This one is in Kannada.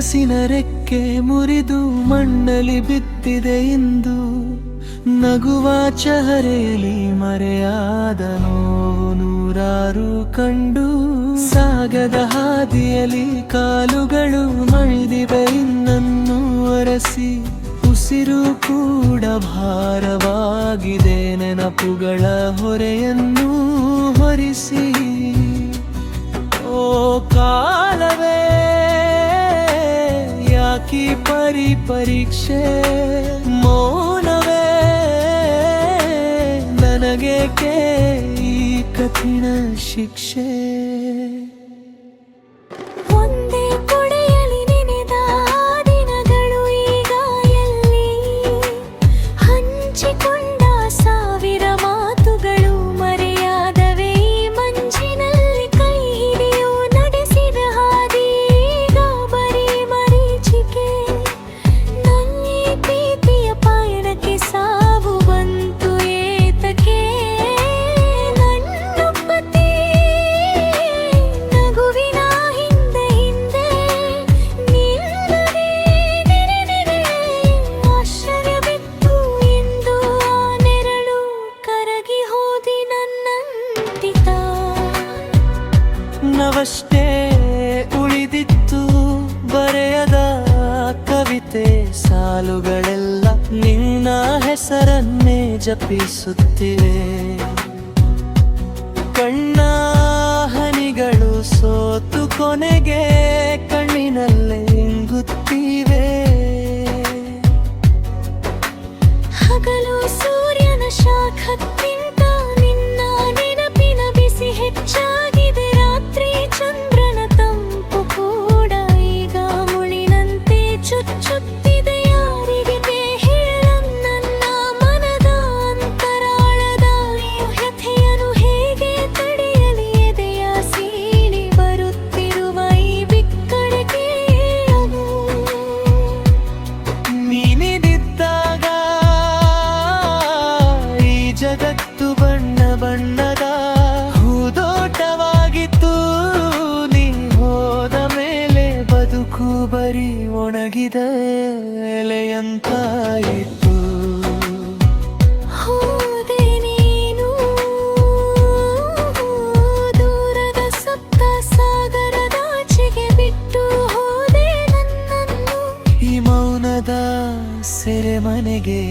ಕನಸಿನ ರೆಕ್ಕೆ ಮುರಿದು ಮಣ್ಣಲ್ಲಿ ಬಿತ್ತಿದೆ ಇಂದು. ನಗುವ ಚಹರೆಯಲ್ಲಿ ಮರೆಯಾದ ನೋವು ನೂರಾರು ಕಂಡು. ಸಾಗದ ಹಾದಿಯಲ್ಲಿ ಕಾಲುಗಳು ಮೈದಿವೆ ಇನ್ನನ್ನು ಒರೆಸಿ. ಉಸಿರು ಕೂಡ ಭಾರವಾಗಿದೆ ನೆನಪುಗಳ ಹೊರೆಯನ್ನು ಹೊರಿಸಿ. ಓ ಕಾಲವೇ ಯಾಕಿ ಪರೀಕ್ಷೆ, ಮೌನವೇ ನನಗೇಕೆ ಈ ಕಠಿಣ ಶಿಕ್ಷೆ. ಒಂದೇ ಕೊಡೆಯಲ್ಲಿ ನೆನೆದ ದಿನಗಳು ಈಗ ಎಲ್ಲಿ, ಹಂಚಿಕೊಂಡ ಸಾವಿರ ಮಾತುಗಳು ಮರೆಯಾದವೇ ಈ ಮಂಜಿನಲ್ಲಿ. ಕೈ ಹಿಡಿಯು ನಡೆಸಿದ ಹಾದಿ ಈಗ ಬರೀ ಮರೀಚಿಕೆ. ನನ್ನಿ ಪ್ರೀತಿಯ ಪಯಣಕ್ಕೆ ಸಾವು ಬಂತು ಏತಕ್ಕೆ. ನನ್ನೊಪ್ಪತ್ತೆ ನಗುವಿನ ಹಿಂದೆ ಹಿಂದೆ ನಿಲ್ಲದೆ ನೆರೆ ಆಶ್ಚರ್ಯವಿತ್ತು ಎಂದು ಆ ನೆರಳು ಕರಗಿ ಹೋದಿ ನನ್ನಂತಿತ. ನವಷ್ಟೇ ಉಳಿದಿತ್ತು ಬರೆಯದ ಕವಿತೆ ಸಾಲುಗಳೆಲ್ಲ ನಿನ್ನ ಹೆಸರನ್ನೇ ಜಪಿಸುತ್ತಿವೆ. ಕಣ್ಣ ಹನಿಗಳು ಸೋತು ಕೊನೆಗೆ ಕಣ್ಣಿನಲ್ಲೇ ಇಂಗುತ್ತಿವೆ. ಹಗಲು ಸೂರ್ಯನ ಶಾಖಕ್ಕಿಂತ ನಿನ್ನ ನೆನಪಿನ ಬಿಸಿ ಹೆಚ್ಚಾಗಿದೆ. ರಾತ್ರಿ ಚಂದ್ರನ ತಂಪು ಕೂಡ ಈಗ ಮುಳಿನಂತೆ ಚುಚ್ಚುತ್ತಿದೆ. ಯಾರಿಗೆ ಹೇಳಂ ನನ್ನ ಮನದ ಅಂತರಾಳದ ಈ ವ್ಯಥೆಯನ್ನು ಹೇಗೆ ತಡೆಯಲಿ. ಎದೆಯ ಸೀಳಿ ಬರುತ್ತಿರುವ ಈ ಬಿಕ್ಕಳಿಗೆ ನೀನಿದ್ದಾಗ ಈ ಜಗತ್ತು ಬಣ್ಣ ಬಣ್ಣದ ಹೂದೋಟವಾಗಿತ್ತು. ನೀ ಹೋದ ಮೇಲೆ ಬದುಕು ಬರೀ ಒಣಗಿದ ಎಲೆಯಂತಾಯಿತು. ಹೋದೆ ನೀನು ದೂರದ ಸಪ್ತ ಸಾಗರದಾಚೆಗೆ ಬಿಟ್ಟು ಹೋದೆ ನನ್ನನ್ನು. ಈ ಮೌನದ ಸೆರೆಮನೆಗೆ